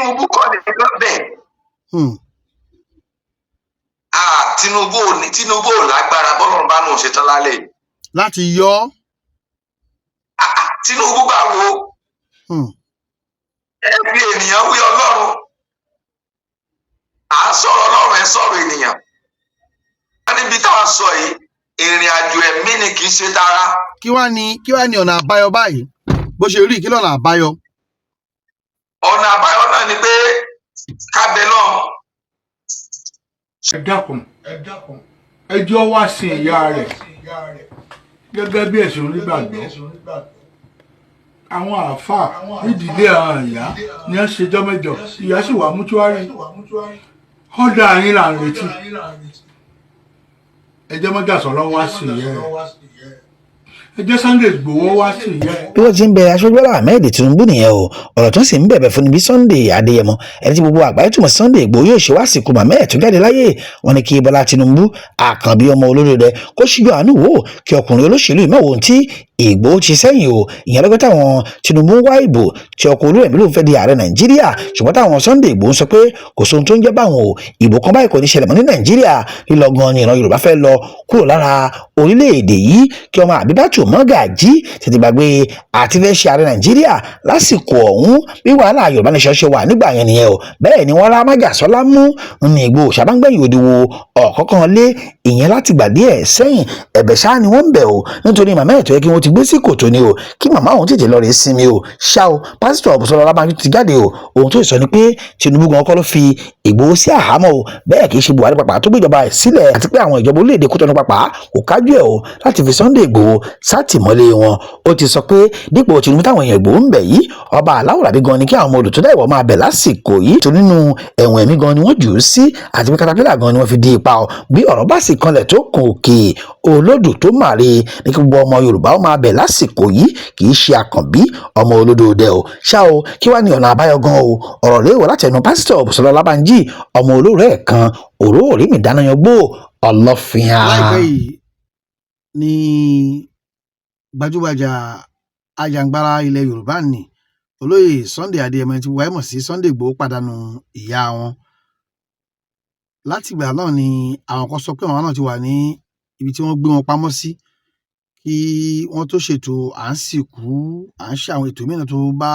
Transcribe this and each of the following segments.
Tinubu kọ́ ni bẹ́ẹ̀. Tinubu ò lágbára bọ́lọ́run bá nù ṣetán lálẹ́ láti yọ. Tinubu bá wo ẹ fi ènìyàn wí Ọlọ́run, à ń sọ̀rọ̀ Ọlọ́run ẹ sọ̀rọ̀ ènìyàn. Níbi táwọn sọ yìí ìrìn àjò ẹ̀mí ni kì í ṣe tara. Kí wá ní ọ̀nà àbáyọ báyìí bó ṣe rí kí lọ́nà àbáyọ. Ọ̀nà àbáyọ náà ni pé kábẹ́ náà. Ẹ dákun ẹjọ́ wá sí ìyá rẹ̀ gẹ́gẹ́ bí ẹ̀sùn onígbàgbọ́. Àwọn àáfàá nídìílé àwọn ìyá ni wọ́n ṣe jọ́mẹ́jọ, ìyá sì wà mútúárì. Ọ̀dà yín là ń retí. Ẹjẹ́ mọ́jà sọ̀rọ̀ wá sí ìyá rẹ̀. Ẹjẹ́ Sunday Igboho wá sí ìyá rẹ̀. Bí wọ́n ti ń bẹ Asiwaju Bola Ahmed Tinubu nìyẹn o, ọ̀rọ̀ tó sì ń bẹ̀bẹ̀ fún níbi Sunday Adeyemo ẹni tí gbogbo àgbáyé túmọ̀ Sunday Igboho yóò ṣe wá sìnkú màmá ẹ̀ tó jáde láyé. Wọ́n ní kí Bola Tinubu Akanbi ọmọ Olodo rẹ̀ kó ṣíjú àánú wò kí ọkùnrin olóṣèlú ìmọ̀wò tí Igboho ti sẹ́yìn o. Ìyẹn lọ́gọ́ táwọn Tinubu ń wá ìbò tí ọkọ̀ Oluremi ló ń fẹ́ di ààrẹ Nàìjíríà, ṣùgbọ́n táwọn Sunday Igboho sọ pé kò sóhun tó ń jẹ́ báwọn o, ìbò kan báyìí kò ní ṣẹlẹ̀ mọ́ ní Nàìjíríà. Lílọ́gan ni ìran Yorùbá fẹ́ lọ kúrò lára orílẹ̀-èdè yìí kí ọmọ Abibatu Mogaji tètè gbàgbé àti fẹ́ ṣe ààrẹ Nàìjíríà lásìkò ọ̀hún bí wàhálà Yorùbá nation ṣe wà nígbà yẹn nìyẹn o. Bẹ́ẹ̀ ni wọ́n rá májàsọ́lá mú ní Igboho ṣàbángbẹ̀yìn òdiwọ̀ ọ̀kọ̀ọ̀kan lé ìyẹn láti gbà díẹ̀ sẹ́yìn. Ẹ̀bẹ̀ ṣáá ni wọ́n ń bẹ̀ o nítorí màmá ẹ̀ tó yẹ kí wọ́n ti gbé sí kòtò ni o, kí màmá òun tètè lọ rè sinmi o. Ṣá o pásítọ̀ Bùsọ́lá Ọlábánjí ti jáde o, ohun tó sọ ni pé Tinubu gan kọ́ ló fi Igboho sí àhámọ́ o, bẹ́ẹ̀ kì í ṣe Buhari pàpà tó gbéjọba ẹ̀ sílẹ̀, àti pé àwọn ìjọba orílẹ̀-èdè Kútọ́nù pàpà kò kájú ẹ̀ o láti fi Sunday Igboho sátìmọ́lé wọn. Ó ti sọ pé dípò Tinubu táwọn èèyàn Igboho ń bẹ̀ yìí, ọba aláwòrábí gan ni kí àwọn ọmọ olùtọ́jà ìwọ̀ máa bẹ̀ lásìkò yìí tó nínú ẹ̀wọ̀n ẹ̀mí gan ni wọ́n jù ú sí, àti pé katapila gan ni wọ́n fi di ipa o. Bí ọ̀rọ̀ bá sì kanlẹ̀ tó kùn òkè Olodo tó màre ní kí gbogbo ọmọ Yorùbá ó máa bẹ̀ lásìkò yìí, kì í ṣe Akanbi ọmọ Olodo dẹ o. Ṣá o kí wá ní ọ̀nà àbáyọ gan o, ọ̀rọ̀ léèwọ̀ láti ẹnu pásítọ̀ Bùsọ́lá Ọlábánjí ọmọ olóòrè kan Oluremi dánáyangbó ọlọ́fìhàn. Láìpẹ́ yìí ní gbajúgbajà ajàngbara ilẹ̀ Yorùbá ní olóyè Sunday Adeyemo tí wáyé mọ̀ sí Sunday Igboho pàdánù ìyá wọn. Látìgbà náà ni àwọn kan sọ pé àwọn náà ti wà ní ibi tí wọ́n gbé wọn pamọ́ sí kí wọ́n tó ṣètò à ń sìnkú, à ń ṣe àwọn ètò mìíràn tó bá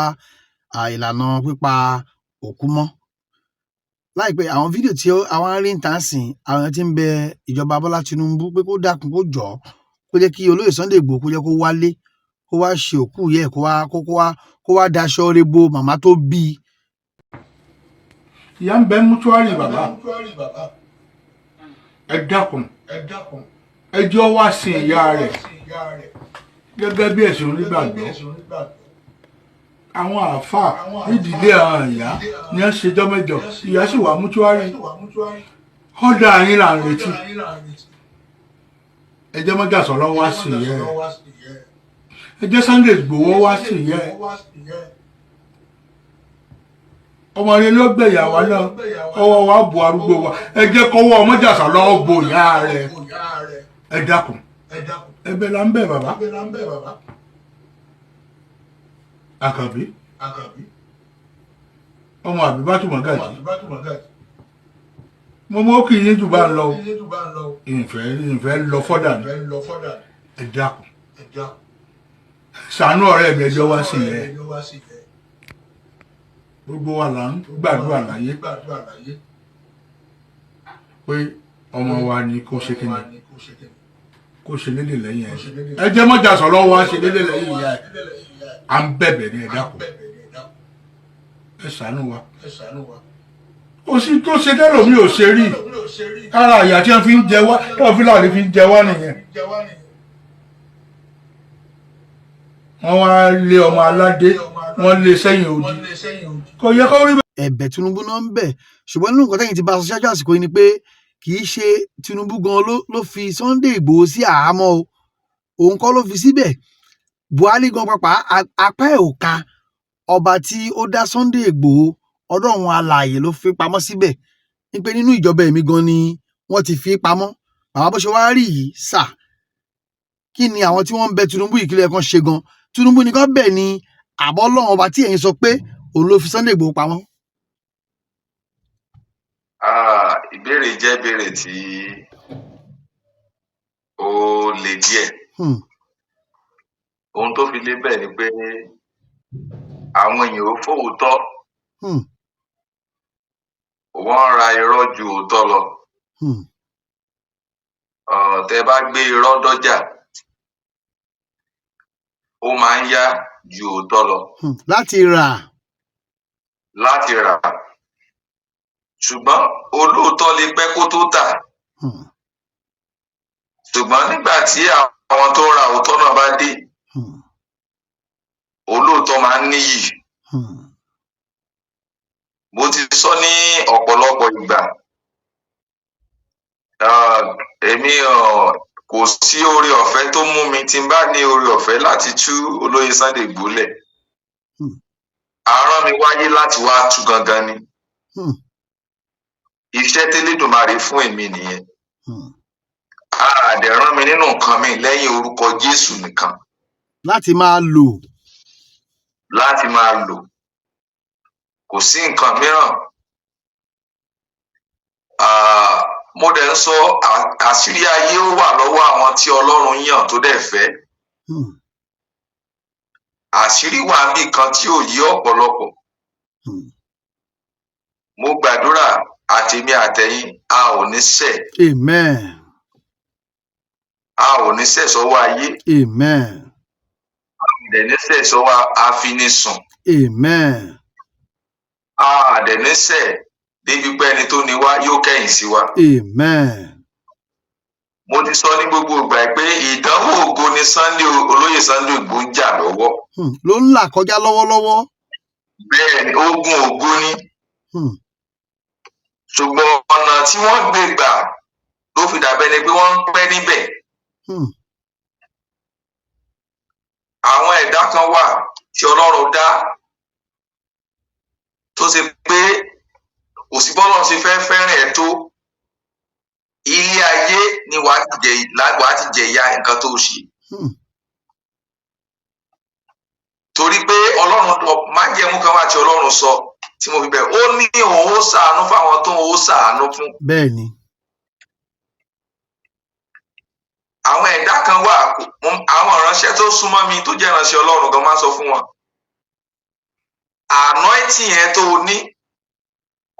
ìlànà pípa òkú mọ́. Láìpẹ́ àwọn fídíò tí àwọn rí ń tà sìn, àwọn èèyàn ti ń bẹ ìjọba Bola Tinubu pé kó dákun kó jọ̀ọ́ kó jẹ́ kí olóyè Sunday Igboho kó jẹ́ kó wálé, kó wá ṣe òkú yẹ kó wá daṣọ rebo màmá tó bí i. Ìyá ń bẹ mútúárì bàbá. Ẹ dákun ẹjọ́ wá sí ìyá rẹ̀ gẹ́gẹ́ bí ẹ̀sùn onígbàgbọ́. Àwọn àáfàá nídìílé àwọn ìyá ni wọ́n ṣe jọ́mẹ́jọ, ìyá sì wà mútúárì. Ọ̀dà yín là ń retí. Ẹjẹ́ mọ́jà sọ̀rọ̀ wá sí ìyá rẹ̀. Ẹjẹ́ Sunday Igboho wá sí ìyá rẹ̀. Ọmọ rẹ ló gbẹ̀yàwó náà, ọwọ́ wa bu arúgbó wa. Ẹ jẹ́ kọ́wọ́ ọmọjà sọ̀rọ̀ bo ìyá rẹ̀. Ẹ dákun ẹ̀bẹ̀ là ń bẹ̀ bàbá. Akanbi ọmọ Abibatu Mogaji mo mọ kí yín jù bá ń lọ ìfẹ́ lọ fọ́dà ní. Ẹ dákun ṣàánú ọ̀rẹ́ mi ẹjọ́ wá sí yẹn. Gbogbo wa là ń gbàdúrà láyé pé ọmọ wa ni kó ṣe kíni kó ṣe lédè lẹ́yìn ẹ̀. Ẹ jẹ́ mọ́jà sọ̀rọ̀ wa ṣe lédè lẹ́yìn ìyá ẹ̀. À ń bẹ̀bẹ̀ ní ẹ dákun ẹ ṣàánú wa. Kò sí tó ṣe dẹ́rọ̀ mi ò ṣe rí ara àyà tí wọ́n fi ń jẹ wá tí wọ́n fi láàrin fi ń jẹ wá nìyẹn. Wọ́n wá lé ọmọ aládé wọ́n lé sẹ́yìn odi kò yẹ kó rí bẹ́ẹ̀. Ẹ̀bẹ̀ Tinubu náà ń bẹ̀, ṣùgbọ́n nínú nǹkan tẹ́yìn ti bá aṣọ ṣáájú àsìkò yìí ni pé kì í ṣe Tinubu gan ló fi Sunday Igboho sí àhámọ́ o, òun kọ́ ló fi síbẹ̀. Buhari gan pàpà apá ẹ̀ ò ka ọba tí ó dá Sunday Igboho ọ̀dọ̀ àwọn alààyè ló fi pamọ́ síbẹ̀, ní pé nínú ìjọba ẹ̀mí gan ni wọ́n ti fi pamọ́. Bàbá bó ṣe wá rí yìí sà, kí ni àwọn tí wọ́n ń bẹ Tinubu yìí kílẹ̀ kan ṣe gan? Tinubu nìkan bẹ̀ ni àbọ̀ Ọlọ́run ọba tí ẹ̀yin sọ pé òun ló fi Sunday Igboho pamọ́. ìbéèrè jẹ́ ìbéèrè tí ó le díẹ̀. Ohun tó fi le bẹ́ẹ̀ ni pé àwọn èèyàn ò fòótọ́, wọ́n ra irọ́ ju òótọ́ lọ. Tẹ́ bá gbé irọ́ dọ́jà, ó máa ń yá ju òótọ́ lọ láti rà. Ṣùgbọ́n olóòótọ́ lè pẹ́ kó tó tà. Ṣùgbọ́n nígbà tí àwọn tó ra òótọ́ náà bá dé, olóòótọ́ máa ń níyì. Mo ti sọ ní ọ̀pọ̀lọpọ̀ ìgbà, èmi kò sí oore ọ̀fẹ́ tó mú mi tí n bá ní oore ọ̀fẹ́ láti tú olóyè Sunday Igboho lẹ̀. Àrán mi wáyé láti wá tú gangan ni. Iṣẹ́ tẹ́lẹ̀dùmarè fún èmi nìyẹn. Àdẹ̀ rán mi nínú nǹkan mi lẹ́yìn orúkọ Jésù nìkan. Láti máa lò. Kò sí nǹkan mìíràn. Mo dẹ̀ ń sọ àṣírí ayé ó wà lọ́wọ́ àwọn tí Ọlọ́run yàn tó dẹ̀ fẹ́. Àṣírí wà níbì kan tí ò yí ọ̀pọ̀lọpọ̀. Mo gbàdúrà àtèmi àtẹ̀yin a ò ní ṣẹ̀. Amen. A ò ní ṣẹ̀ sọ́wọ́ ayé. Amen. A ò dẹ̀ ní ṣẹ̀ sọ́wọ́ afinisùn. Amen. A dẹ̀ ní ṣẹ̀ débi pé ẹni tó ní wá yóò kẹ̀yìn sí wa. Amen. Mo ti sọ ní gbogbo ìgbà pé ìdánwò ògo ni olóyè Sunday Igboho ń jà lọ́wọ́. Ló ń là kọjá lọ́wọ́lọ́wọ́. Bẹ́ẹ̀ ni ogun ògo ni. Ṣùgbọ́n ọ̀nà tí wọ́n gbé gbà ló fi dàbẹ́ ni pé wọ́n ń pẹ́ níbẹ̀. Àwọn ẹ̀dá kan wà tí Ọlọ́run dá tó ṣe pé kò sí bọ́lọ̀ ṣe fẹ́ fẹ́ràn ẹ̀ tó. Ilé ayé ni wàá ti jẹ ìyà nǹkan tó ṣe. Torí pé Ọlọ́run májẹ̀mú kan wà tí Ọlọ́run sọ tí mo fi bẹ̀rẹ̀, ó ní òun ó ṣàánú fáwọn tó ń ṣàánú fún. Bẹ́ẹ̀ ni. Àwọn ẹ̀dá kan wà, àwọn ìránṣẹ́ tó súnmọ́ mi tó jẹ́ ìránṣẹ́ Ọlọ́run gan máa sọ fún wọn. Anointing yẹn tó ní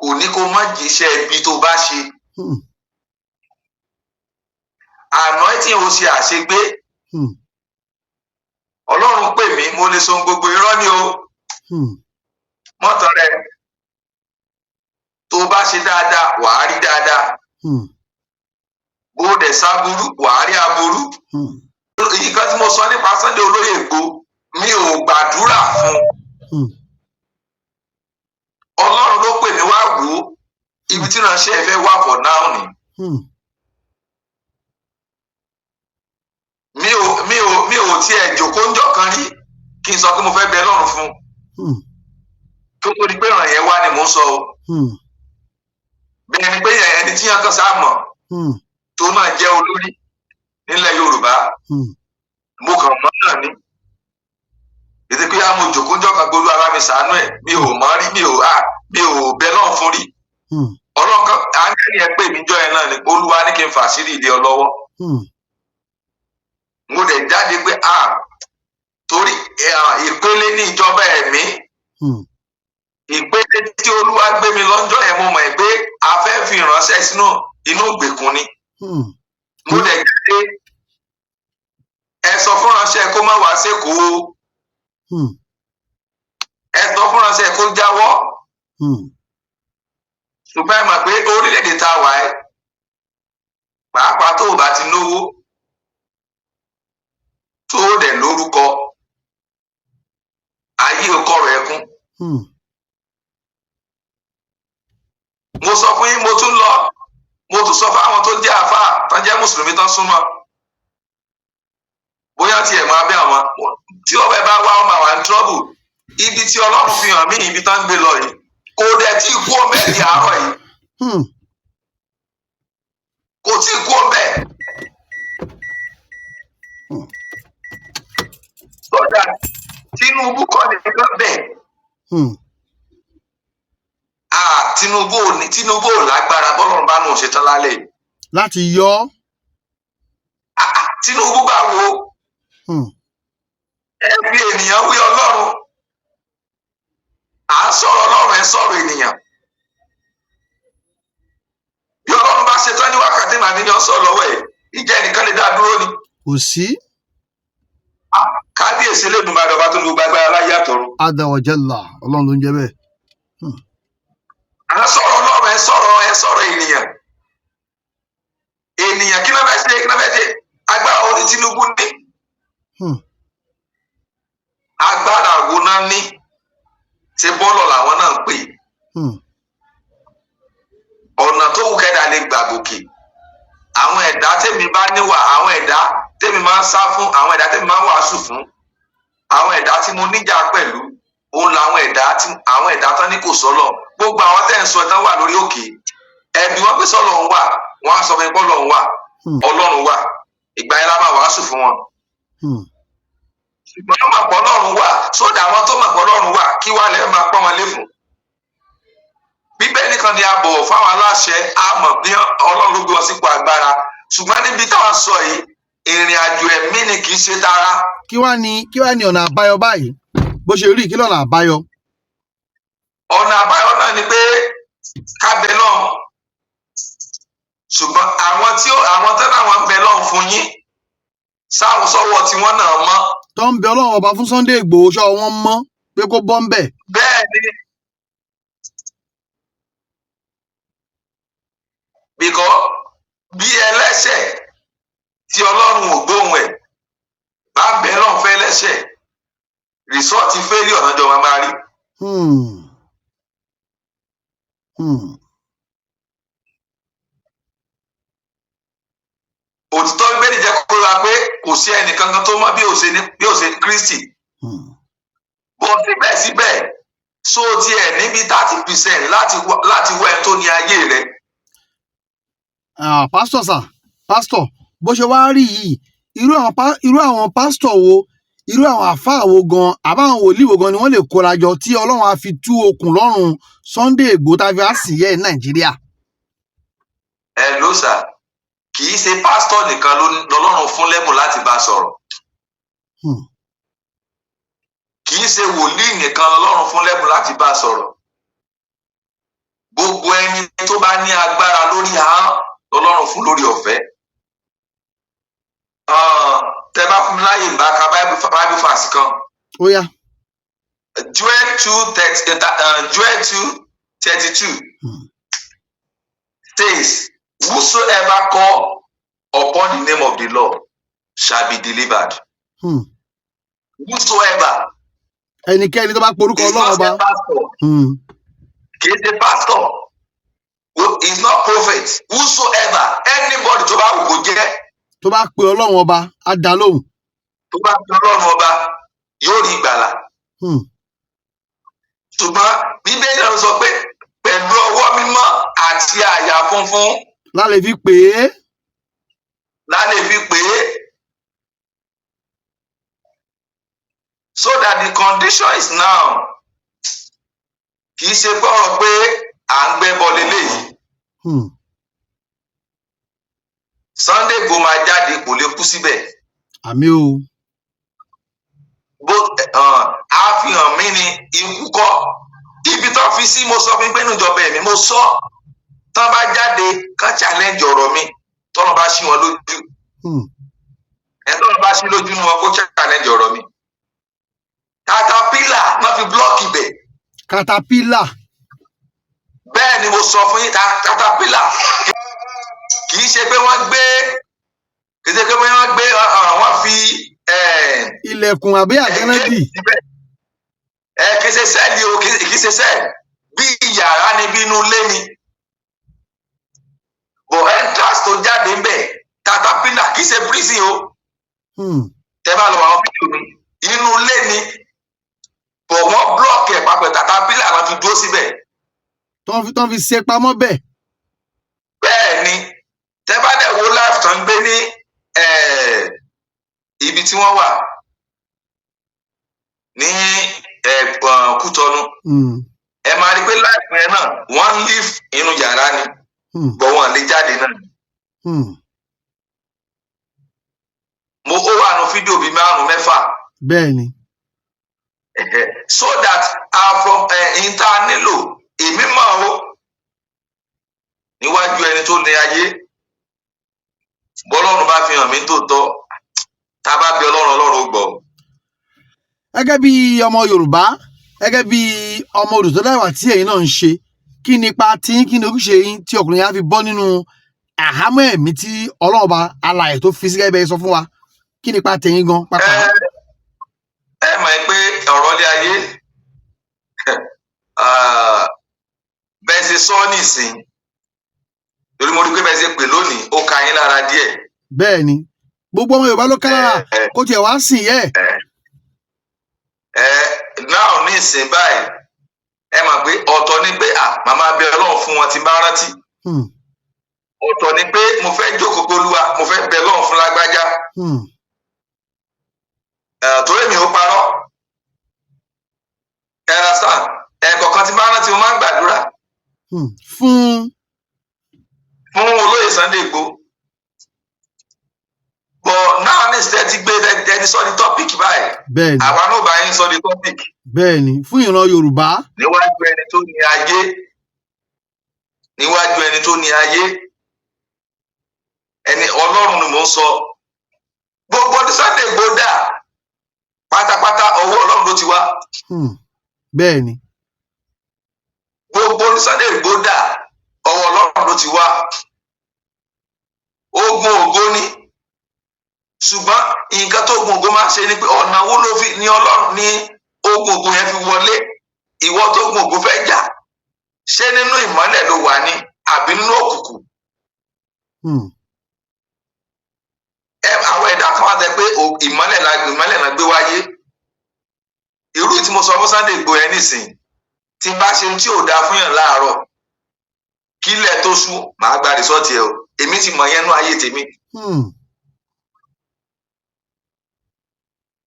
kò ní kó má jíṣẹ́ ibi tó bá ṣe. Anointing ò ṣe àṣegbé. Ọlọ́run pè mí, mo lè sọ gbogbo irọ́ ni o. Mọ́tàn rẹ̀ tó bá ṣe dáadáa wàá rí dáadáa. Bó dẹ̀ sáburú wàá rí aburú. Nǹkan tí mo sọ nípa Sunday olóyè Igboho mi ò gbàdúrà fún. Ọlọ́run ló pè mí wá wò ó, ibi tí ìránṣẹ́ ẹ fẹ́ wà for now ni. Mi ò tiẹ̀ jòkó ńjọ́ kan rí kí n sọ pé mo fẹ́ bẹ Ọlọ́run fún. Tó tó di pé ìràn yẹn wá ni mò ń sọ o. Bẹ́ẹ̀ ni pé ẹni tí yẹn kan sáà mọ̀ tó náà jẹ́ olórí nílẹ̀ Yorùbá. Mo kàn mọ̀ náà ni. Ètò pé mo jòkó ńjọ́ kan gbólú ara mi ṣàánú ẹ̀, mi ò mọ̀ rí, mi ò bẹ náà fún rí. Ọlọ́run kan áńgẹ́lì ẹ pè mí jọ́ yẹn náà ni Olúwa ní kí n fàṣírí ilé ọ lọ́wọ́. Mo dẹ̀ jáde pé torí ìpele ní ìjọba ẹ̀mí. Ìpele tí Olúwa gbé mi lọ́jọ́ yẹn mo mọ̀ pé a fẹ́ fi ìránṣẹ́ sínú inú ìgbèkùn ni. Mo dẹ̀ jáde, ẹ sọ fún ìránṣẹ́ kó má wá sékòó. Ẹ sọ fún ìránṣẹ́ kó jáwọ́. Ṣùgbọ́n ẹ mọ̀ pé orílẹ̀-èdè tá a wà ẹ́ pàápàá tó o bá ti lówó tó o dẹ̀ lórúkọ ayé ọkọ rẹ̀ kún. Mo sọ fún yín, mo tún sọ fún àwọn tó jẹ́ àfáà tán jẹ́ mùsùlùmí tán súnmọ́. Bóyá tiẹ̀ máa bí àwọn tí ọbẹ̀ bá wá ọmọ àwọn trouble. Ibi tí Ọlọ́run fi hàn mí ibi tán ń gbé lọ yìí kò dẹ̀ tí kú ọbẹ̀ di àárọ̀ yìí. Kò tí kú ọbẹ̀. Sọ́jà Tinubu kọ́ nìkan bẹ̀. Tinubu ò lágbára bọ́lọ́run bá nù ṣetán lálẹ́ yìí. láti yọ. Tinubu bá wo ẹ fi ènìyàn wí Ọlọ́run, à ń sọ̀rọ̀ Ọlọ́run ẹ sọ̀rọ̀ ènìyàn. Bí Ọlọ́run bá ṣetán ní wákàtí màá ní yàn sọ̀rọ̀ lọ́wọ́ ẹ̀, ìjẹ́ ẹnìkan lè dá dúró ni. Kò sí. Kábíyèsí Elédùmarè ọba tó ní gbogbo agbára láyé àtọ̀run. Azza wa Jalla, Ọlọ́run ló ń jẹ́ bẹ́ẹ̀. À ń sọ̀rọ̀ Ọlọ́run ẹ sọ̀rọ̀ ènìyàn. Ènìyàn kí ló fẹ́ ṣe agbára orí Tinubu ní. Agbára wo náà ní ṣe bọ́ọ̀lù làwọn náà ń pè. Ọ̀nà tó wù kẹ́dà lè gbà gòkè. Àwọn ẹ̀dá tèmi bá níwà, àwọn ẹ̀dá tèmi máa ń sá fún, àwọn ẹ̀dá tèmi máa ń wàásù fún, àwọn ẹ̀dá tí mo níjà pẹ̀lú, òun làwọn ẹ̀dá tán ní kò sọ́lọ̀. Gbogbo àwọn tẹ́ ń sọ tán wà lórí òkè. Ẹbí wọn pé sọ́lọ̀ ń wà, wọ́n á sọ fún ẹgbọ́n lọ́run wà, Ọlọ́run wà. Ìgbà yẹn la máa wàásù fún wọn. Ṣùgbọ́n wọ́n máa pọ̀ Ọlọ́run wà, sódà àwọn tó máa pọ̀ Ọlọ́run wà kí wá lẹ́ máa pọ́n wọn lé fún. Bíbélì kan ni a bọ̀wọ̀ fáwọn aláṣẹ, a mọ̀ bí Ọlọ́run ló gbé wọn sípò agbára. Ṣùgbọ́n níbi táwọn sọ yìí, ìrìn àjò ẹ̀mí ni kì í ṣe tara. Kí wá ní ọ̀nà àbáyọ báyìí? Bó ṣe rí kí lọ́nà àbáyọ? Ọ̀nà àbáyọ náà ni pé kábẹ́ náà. Ṣùgbọ́n àwọn tó náà ń bẹ lọ́hùn fún yín, sáwọn sọ́wọ́ tí wọ́n náà mọ́. Tó ń bẹ Ọlọ́run ọba fún Sunday Igboho ṣọ́ wọn mọ́ pé kó bọ́ ń bẹ̀. Bẹ́ẹ̀ ni. Bíkọ́ bí ẹlẹ́ṣẹ̀ tí Ọlọ́run ò gbóhùn ẹ̀ bá ń bẹ lọ́hùn fẹ́ ẹlẹ́ṣẹ̀, rìsọ́ọ̀tì fẹ́ẹ́lì ọ̀nà jọ máa rí. Òtítọ́ Bíbélì jẹ́ kó ra pé kò sí ẹnìkankan tó mọ̀ bí ó ṣe Kristi. Bọ́ síbẹ̀síbẹ̀ so tiẹ̀ níbi 30% láti wọ ẹ tó ní ayé rẹ̀. Pásítọ̀ bó ṣe wá rí yìí, irú àwọn pásítọ̀ wo, irú àwọn àfáà wo gan, àbáwọn wòlíì wo gan ni wọ́n lè kóra jọ tí Ọlọ́run á fi tú okùn lọ́rùn Sunday Igboho tàbí àsìyẹ́ ní Nàìjíríà? Ẹ ló sà, kì í ṣe pásítọ̀ nìkan lọ́lọ́run fún lẹ́bùn láti bá sọ̀rọ̀. Kì í ṣe wòlíì nìkan lọ́lọ́run fún lẹ́bùn láti bá sọ̀rọ̀. Gbogbo ẹni tó bá ní agbára lórí ahọ́n lọ́lọ́run fún lórí ọ̀fẹ́. Tẹ bá fún mi láyè bá ka Bible verse kan. Ó yá. Joel 2:32 says, whosoever call upon the name of the Lord shall be delivered. Whosoever. Ẹnikẹ́ni tó bá porúkọ Ọlọ́run ọba. Kì í ṣe pastor. He's not prophet. Whosoever, anybody tó bá wù kó jẹ́. Tó bá pe Ọlọ́run ọba, á dá lóhùn. Tó bá pe Ọlọ́run ọba, yóò rí ìgbàlà. Ṣùgbọ́n Bíbélì náà sọ pé pẹ̀lú ọwọ́ mímọ́ àti àyà funfun. Lálẹ́ fi pè é. So that the condition is now, kì í ṣe gbọ́rọ̀ pé à ń gbẹ́ bọ́ lélẹ́yìí. Sunday Igboho máa jáde kò lè kú síbẹ̀. Àmín o. Àfihàn mi ni ikú kọ́. Ibi tó fi sí mo sọ fún pé níjọba ẹ̀mí mo sọ. Tán bá jáde kán challenge ọ̀rọ̀ mi tọ́nà bá ṣí wọn lójú. Tọ́nà bá ṣí lójú ni wọn kó challenge ọ̀rọ̀ mi. Caterpillar náà fi blọ́ọ̀kì bẹ̀. Caterpillar. Bẹ́ẹ̀ ni mo sọ fún yín, Caterpillar. Kì í ṣe pé wọ́n gbé wọ́n fi ilẹ̀kùn àbí àgẹ́nẹ́dì. Kì í ṣe sẹ́ẹ̀lì o, kì í ṣe sẹ́ẹ̀lì. Bí yàrá ni bí inú ilé ni. But entrance tó jáde ń bẹ̀, Caterpillar kì í ṣe prison o. Tẹ́ bá lọ àwọn fídíò mi, inú ilé ni. But wọ́n blọ́ọ̀kì ẹ̀ papọ̀, Caterpillar náà fi dúró síbẹ̀. Tán fi ṣe pamọ́ bẹ́ẹ̀. Bẹ́ẹ̀ ni, tẹ́ bá dẹ̀ wo life tán gbé ní ibi tí wọ́n wà ní Kútọ́nù, ẹ máa rí pé láìpẹ́ náà wọ́n live inú yàrá ni bọ̀ wọ́n lè jáde náà. Ó wà ní fídíò bíi 5-6. bẹ́ẹ̀ ni. So that ìta nílò èmi mọ̀ ó níwájú ẹni tó ní ayé bọ́lọ́run bá fi hàn mí tó tọ́ tá a bá bí ọlọ́run ó gbọ́. Gẹ́gẹ́ bí ọmọ Yorùbá, gẹ́gẹ́ bí ọmọ olùtọ́láwà tí ẹ̀yin náà ń ṣe, kí nípa tí kí ni ojúṣe yín tí ọkùnrin yẹn á fi bọ́ nínú àhámọ́ ẹ̀mí tí Ọlọ́run Ọba alààyè tó fi sí gẹ́gẹ́ bẹ́ẹ̀ sọ fún wa, kí nípa tẹ̀yin gan pàpà. Ẹ mọ̀ pé ọ̀rọ̀ ilé ayé bẹ́ẹ̀ ṣe sọ nísìn lórí mo rí pé bẹ́ẹ̀ ṣe pè lónìí ó ka yín lára díẹ̀. Bẹ́ẹ̀ ni gbogbo ọmọ Yorùbá ló ká lára kó tiẹ̀ wá sìn yẹ́ náà ní ìsìn báyìí ẹ mọ̀ pé ọ̀tọ̀ ni pé màmá bẹ Ọlọ́run fún wọn ti bá rántí. Ọ̀tọ̀ ni pé mo fẹ́ jókòó polúwa mo fẹ́ bẹ Ọlọ́run fún lágbájá. Torí mi ò parọ́ ẹ̀rọ sáà ẹ̀kọ̀ọ̀kan ti bá rántí mo máa ń gbàdúrà fún olóyè Sunday Igboho. But náà ní ìsìn ti gbé ẹni sọ ní tọ́pìkì báyìí. Bẹ́ẹ̀ni. Àwa náà bá yín sọ ní tọ́pìkì. Bẹ́ẹ̀ni fún ìran Yorùbá. Níwájú ẹni tó ní ayé. Níwájú ẹni tó ní ayé. Ẹni Ọlọ́run ni mò ń sọ. Gbogbo ní Sunday Igboho dà pátápátá ọwọ́ Ọlọ́run ló ti wá. Bẹ́ẹ̀ni. Gbogbo ní Sunday Igboho dà ọwọ́ Ọlọ́run ló ti wá. Ogun ògo ni. Ṣùgbọ́n nǹkan tó ogun ògo máa ń ṣe ni pé ọ̀nà wo ló fi ní Ọlọ́run ní ogun ògo yẹn fi wọlé ìwọ tó ogun ògo fẹ́ jà ṣé nínú ìmọ́lẹ̀ ló wà ní àbí nínú òkùnkùn. Àwọn ẹ̀dá kan wá tẹ pé ìmọ́lẹ̀ náà gbé wáyé irú tí mo sọ fún Sunday Igboho yẹn nísìn tí bá ṣe tí ò dáa fún yàn láàárọ̀ kílẹ̀ tó ṣú màá gba rìsọ́ọ̀tì ẹ̀ o èmi ti mọ̀ yẹn nú ayé tèmi.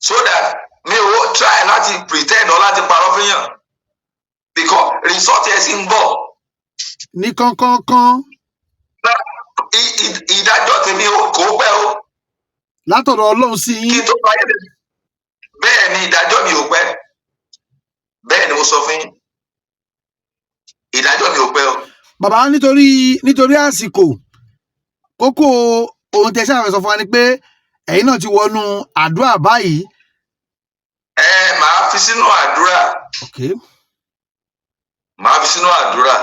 So that mi ò try láti pretend or láti parọ́ fún yàn because result ẹ̀ sì ń bọ̀. Ní kánkán. Ìdájọ́ tèmi kò pẹ́ o. Látọ̀dọ̀ Ọlọ́run sí yín. Kí tó báyé lè bẹ́ẹ̀ ni ìdájọ́ mi ò pẹ́ bẹ́ẹ̀ ni mo sọ fún yín ìdájọ́ mi ò pẹ́ o. Bàbá nítorí àsìkò kókó ohun tẹ́ ṣàfẹ́ sọ fún wa ni pé ẹ̀yin náà ti wọnú àdúrà báyìí. Màá fi sínú àdúrà. Màá fi sínú àdúrà.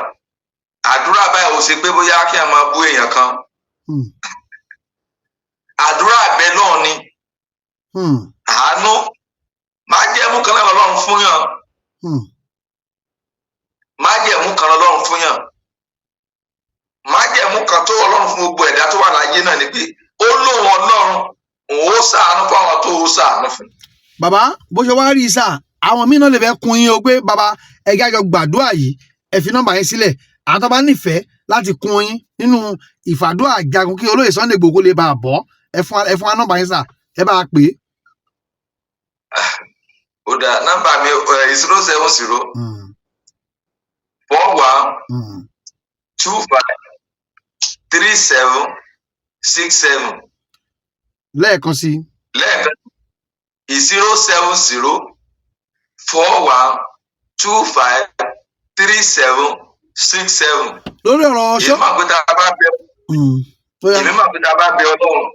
Àdúrà báyìí ò ṣe pé bóyá kí a máa bú èèyàn kan. Àdúrà àbẹ̀ náà ni. Àánú máa jẹ́ mú kan náà lọ́rùn fún yàn. Máa jẹ́ mú kan lọ́rùn fún yàn. Máa jẹ́ mú kan tó Ọlọ́run fún gbogbo ẹ̀dá tó wà láyé náà ni pé ó lóun Ọlọ́run òun ó ṣàánú fún àwọn tó ó ṣàánú fún. Bàbá bó ṣe wá rí i sá àwọn míì náà lè fẹ́ kun yín o pé bàbá ẹ̀gá àjọ gbàdúrà yìí ẹ fi nọ́mbà yín sílẹ̀ àwọn tó bá nífẹ̀ẹ́ láti kun yín nínú ìfàdúrà jagun kí olóyè Sunday Igboho lè bá a bọ́ ẹ fún wa nọ́mbà yín sá ẹ bá a pè é. Ó dà nọ́mbà mi 070 41 25 37 67. Lẹ́ẹ̀kan sí. 070 41 25 37 67. Lórí ọ̀rọ̀ ṣọ́. Èmi máa gbé tá a bá bẹ Ọlọ́run.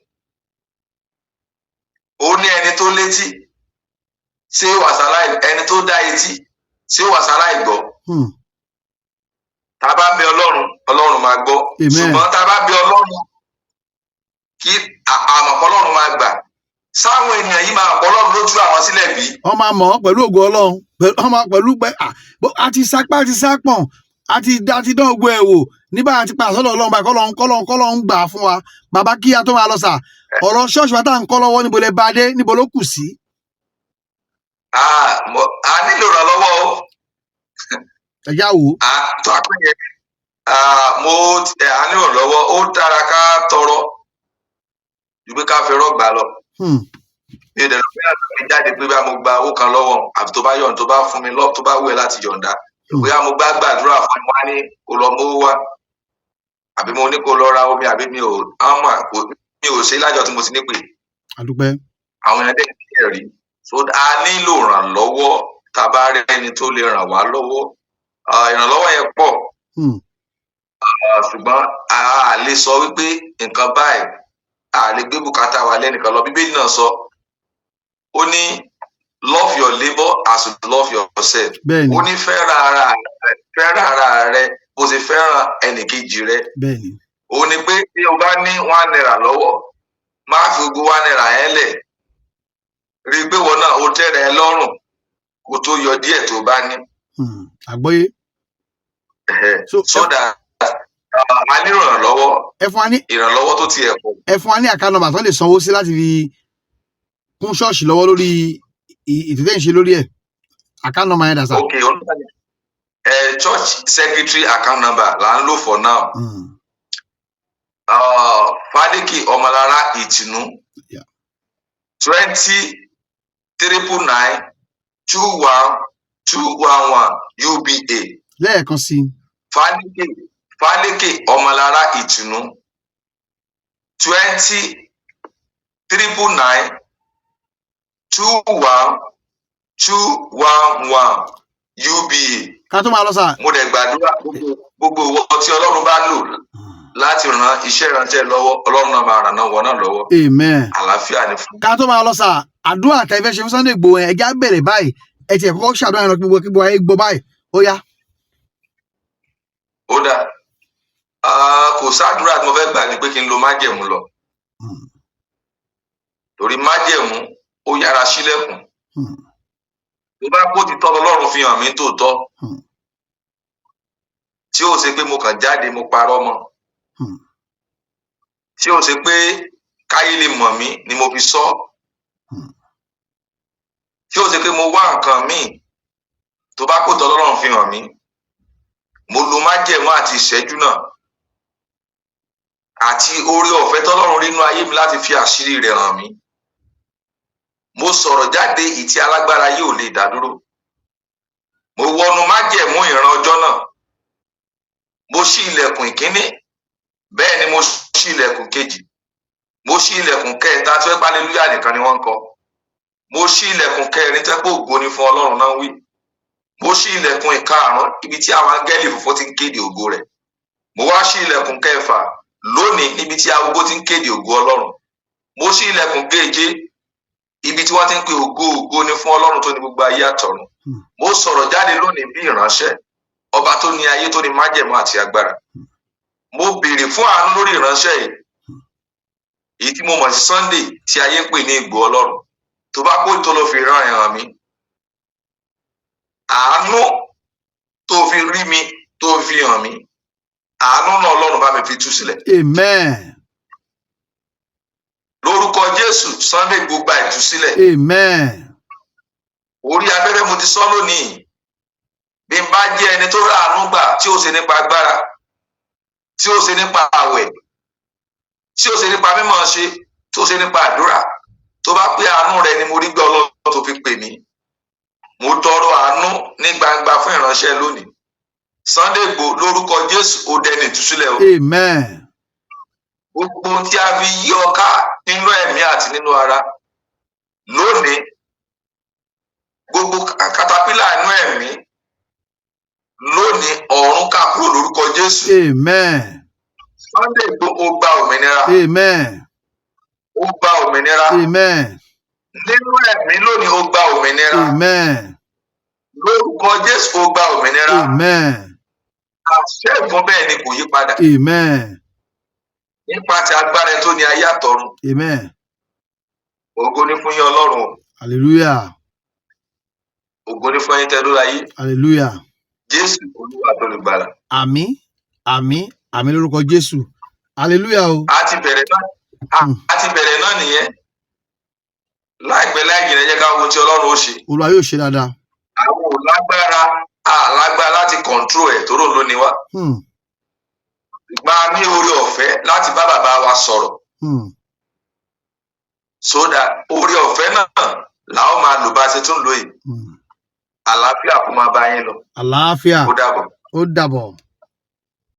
Ó ní ẹni tó létí ṣé wàsálà ẹni tó dá etí ṣé wàsálà ìgbọ́. Tá a bá bẹ Ọlọ́run máa gbọ́. Ṣùgbọ́n tá a bá bẹ Ọlọ́run kí àmọ̀pọ̀ Ọlọ́run máa gbà. Sáwọn ènìyàn yìí máa pọ̀ Ọlọ́run ló tú àwọn sílẹ̀ bí. Wọ́n máa mọ̀ ọ́ pẹ̀lú ògo Ọlọ́run pẹ̀lú pé àti sapá àti sápọ̀n àti dán ogun ẹ̀ wò nígbà àti pa àsọ́dọ̀ Ọlọ́run báyìí kọ́lọ́run gbà fún wa. Bàbá kí a tó máa lọ sà ọ̀rọ̀ ṣọ́ọ̀ṣì wa tá à ń kọ́ lọ́wọ́ níbo lẹ bá dé níbo ló kù sí. A nílò ìrànlọ́wọ́ o. Ẹ já wò. Tó a pè yẹn a nílò ìrànlọ́wọ́ ó dára ká tọrọ ju pé ká fi rọ́gbà lọ. Mi ò dẹ̀ lọ pé àtúntò jáde pé bá mo gba owó kan lọ́wọ́ àfi tó bá yọ̀ǹda tó bá fún mi tó bá wù ẹ́ láti yọ̀ǹda bóyá mo gbàdúrà fún wa ní kó lọ mówó wá àbí mo ní kó lọ ra omi àbí mi ò ṣe lájọ tí mo ti ní pè. Àdúpẹ́. Àwọn èèyàn dẹ̀ ní ẹ̀rí. So a nílò ìrànlọ́wọ́ tá a bá rí ẹni tó lè ràn wá lọ́wọ́. Ìrànlọ́wọ́ yẹn pọ̀. Ṣùgbọ́n a lè sọ wípé nǹkan báyìí a lè gbé bùkátà wa lẹ́nìkan lọ. Bíbélì náà sọ ó ní love your labour as you love yourself. Ó ní fẹ́ràn ara rẹ bó ṣe fẹ́ràn ẹnìkejì rẹ. Ó ní pé bí o bá ní £1 lọ́wọ́ má fi gbogbo £1 yẹn lẹ̀. Rí i pé wọn náà ó tẹ́rẹ̀ ẹ lọ́rùn kó tó yọ díẹ̀ tó bá ní. Àgbọ́yé. So that a ní ìrànlọ́wọ́. Ìrànlọ́wọ́ tó tiẹ̀ pọ̀. Ẹ fún wa ní account number tó lè sanwó sí láti fi kún ṣọ́ọ̀ṣì lọ́wọ́ lórí ìtútẹ́ ìṣe lórí ẹ̀. Account number yẹn dà sá. Okay, church secretary account number là ń lò for now. Fadeke Ọmọlára Ìtìnú 20 999 21211 UBA. Lẹ́ẹ̀kan sí. Fadeke Ọmọlára Ìtìnú 20 999 21211 UBA. Ká tó máa lọ sá. Mo dẹ̀ gbàdúrà gbogbo ìwọ tí Ọlọ́run bá lò láti ran iṣẹ́ ìránṣẹ́ lọ́wọ́, Ọlọ́run náà máa ràn náà wọ́n náà lọ́wọ́. Amen. Àlàáfíà ni fún. Ká tó máa lọ sá, àdúrà tẹ́ fẹ́ ṣe fún Sunday Igboho ẹ já bẹ̀rẹ̀ báyìí. Ẹ tiẹ̀ kọ́kọ́ ṣàdúrà yẹn lọ kí gbogbo ayé gbọ́ báyìí. Ó yá. Ó dà. Kò sádúrà tí mo fẹ́ gbà ní pé kí n lo májẹ̀mú lọ. Torí májẹ̀mú ó yára sílẹ̀kùn. Tó bá kó ti tọ́ Ọlọ́run fi hàn mí tòótọ́. Tí ó ṣe pé mo kàn jáde mo parọ́ mọ́. Tí ó ṣe pé káyé lè mọ̀ mí ni mo fi sọ. Tí ó ṣe pé mo wá nǹkan míì tó bá kó tọ́ Ọlọ́run fi hàn mí. Mo lo májẹ̀mú àti ìṣẹ́jú náà. Àti oore ọ̀fẹ́ tọ́lọ́run rí inú ayé mi láti fi àṣírí rẹ̀ hàn mí. Mo sọ̀rọ̀ jáde ìtí alágbára yóò lè dá dúró. Mo wọnú májẹ̀mú ìran ọjọ́ náà. Mo ṣí ilẹ̀kùn ìkíní, bẹ́ẹ̀ ni mo ṣí ilẹ̀kùn kejì. Mo ṣí ilẹ̀kùn kẹta tó pé hallelujah nìkan ni wọ́n ń kọ. Mo ṣí ilẹ̀kùn kẹrin tó pé ògo ni fún Ọlọ́run náà wí. Mo ṣí ilẹ̀kùn ìkarùn-ún ibi tí àwọn áńgẹ́lì funfun ti ń kéde ògo rẹ̀. Mo wá ṣí ilẹ̀kùn kẹfà lónìí níbi tí agogo ti ń kéde ògo Ọlọ́run. Mo ṣí ilẹ̀kùn keje ibi tí wọ́n ti ń pe ògo ni fún Ọlọ́run tó ní gbogbo ayé àtọ̀run. Mo sọ̀rọ̀ jáde lónìí bí ìránṣẹ́ ọba tó ní ayé tó ní májẹ̀mú àti agbára. Mo béèrè fún àánú lórí ìránṣẹ́ yìí. Èyí tí mo mọ̀ sí Sunday tí ayé ń pè ní Igboho Ọlọ́run. Tó bá kó tó lọ fi rán ẹ̀hàn mi. Àánú tó fi rí mi tó fi hàn mí. Àánú náà Ọlọ́run bá mi fi tú sílẹ̀. Amen. Lórúkọ Jésù, Sunday Igboho gba ìtúsílẹ̀. Amen. Orí abẹ́rẹ́ mo ti sọ lónìí. Bí n bá jẹ́ ẹni tó rà àánú gbà tí ó ṣe nípa agbára, tí ó ṣe nípa àwẹ̀, tí ó ṣe nípa mímọ̀ ṣe, tí ó ṣe nípa àdúrà, tó bá pé àánú rẹ̀ ni mo rí gbé Ọlọ́run tó fi pè mí. Mo tọrọ àánú ní gbangba fún ìránṣẹ́ lónìí. Sunday Igboho lórúkọ Jésù ó dẹni ìtúsílẹ̀ o. Amen. Gbogbo tí a fi yí ọ ká nínú ẹ̀mí àti nínú ara lónìí, gbogbo katapila inú ẹ̀mí lónìí ọ̀run ká kúrò lórúkọ Jésù. Amen. Sunday Igboho gba òmìnira. Amen. Ó gba òmìnira. Amen. Nínú ẹ̀mí lónìí ó gba òmìnira. Amen. Lórúkọ Jésù ó gba òmìnira. Amen. Àṣẹ ìfún bẹ́ẹ̀ ni kò yí padà. Amen. Nípa ti agbára tó ní ayé àtọ̀run. Amen. Ògo ni fún yín Ọlọ́run. Hallelujah. Ògo ni fún yín tẹ́ lórí ayé. Hallelujah. Jésù Olúwa tó lè gbàlà. Àmín. Àmín. Àmín lórúkọ Jésù. Hallelujah o. A ti bẹ̀rẹ̀ náà nìyẹn. Láìpẹ́ láì jìnnà jẹ́ ká wo tí Ọlọ́run ó ṣe. Olúwa yóò ṣe dáadáa. Àwọn ò lágbára láti control ẹ̀ tó rò lónìí wá. Ìgbà ní oore ọ̀fẹ́ láti bá bàbá wa sọ̀rọ̀. So that oore ọ̀fẹ́ náà làwọn máa lò bá a ṣe tún lò yìí. àlàáfíà kó máa bá yín lọ. àlàáfíà Ó dàbọ̀. ó dàbọ̀.